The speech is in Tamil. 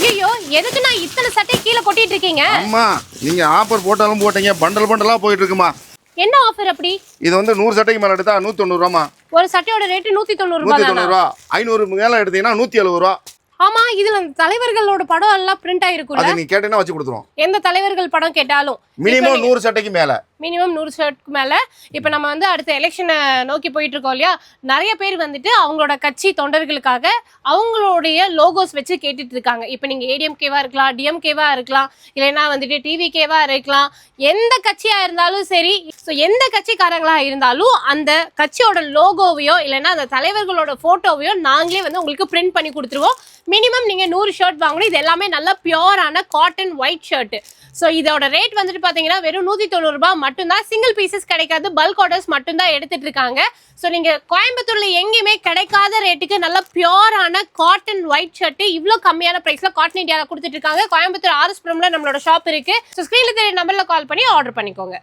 ஐயோ எதுக்கு நான் இத்தனை சட்டை கீழே கொட்டிட்டு இருக்கீங்க? அம்மா நீங்க ஆஃபர் போட்டாலும் போட்டீங்க, பண்டல் பண்டலா போயிட்டு இருக்குமா. என்ன ஆஃபர் அப்படி? இது வந்து 100 சட்டைக்கு மேல எடுத்தா 190 ரூபாமா. ஒரு சட்டையோட ரேட் 190 ரூபாய். 190 ரூபா. 500 மேல எடுத்தீங்கன்னா 170 ரூபா. ஆமா, இதுல தலைவர்களோட படம் எல்லாம் பிரிண்ட் ஆயிருக்கும்ல. அது நீ கேட்டேன்னா வச்சு கொடுத்துருவோம். எந்த தலைவர்கள் படம் கேட்டாலும் மினிமம் 100 சட்டைக்கு மேல. மினிமம் 100 ஷர்ட்க்கு மேல. இப்போ நம்ம வந்து அடுத்த எலெக்ஷனை நோக்கி போயிட்டு இருக்கோம் இல்லையா? நிறைய பேர் வந்துட்டு அவங்களோட கட்சி தொண்டர்களுக்காக அவங்களுடைய லோகோஸ் வச்சு கேட்டுட்டு இருக்காங்க. இப்போ நீங்க ஏடிஎம்கேவா இருக்கலாம், டிஎம்கேவா இருக்கலாம், இல்லைன்னா வந்துட்டு டிவிகேவா இருக்கலாம், எந்த கட்சியா இருந்தாலும் சரி. ஸோ எந்த கட்சிக்காரங்களா இருந்தாலும் அந்த கட்சியோட லோகோவையோ இல்லைன்னா அந்த தலைவர்களோட போட்டோவையோ நாங்களே வந்து உங்களுக்கு பிரிண்ட் பண்ணி கொடுத்துருவோம். மினிமம் நீங்க 100 ஷர்ட் வாங்கணும். இது எல்லாமே நல்ல பியூரான காட்டன் ஒயிட் ஷர்ட். ஸோ இதோட ரேட் வந்துட்டு பார்த்தீங்கன்னா வெறும் 190 ரூபாய் மட்டும்தான். சிங்கிள் பீசஸ் கிடைக்காது, பல்க் ஆர்டர்ஸ் மட்டும்தான் எடுத்துட்டு இருக்காங்க. ஸோ நீங்க கோயம்புத்தூர்ல எங்கேயுமே கிடைக்காத ரேட்டுக்கு நல்ல பியூரான காட்டன் ஒயிட் ஷர்ட் இவ்வளோ கம்மியான பிரைஸ்ல காட்டன் இந்தியாவில் கொடுத்துட்டு இருக்காங்க. கோயம்புத்தூர் ஆர்எஸ் புரம்ல நம்மளோட ஷாப் இருக்கு. ஸோ ஸ்கிரீன்ல தெரிய நம்பர்ல கால் பண்ணி ஆர்டர் பண்ணிக்கோங்க.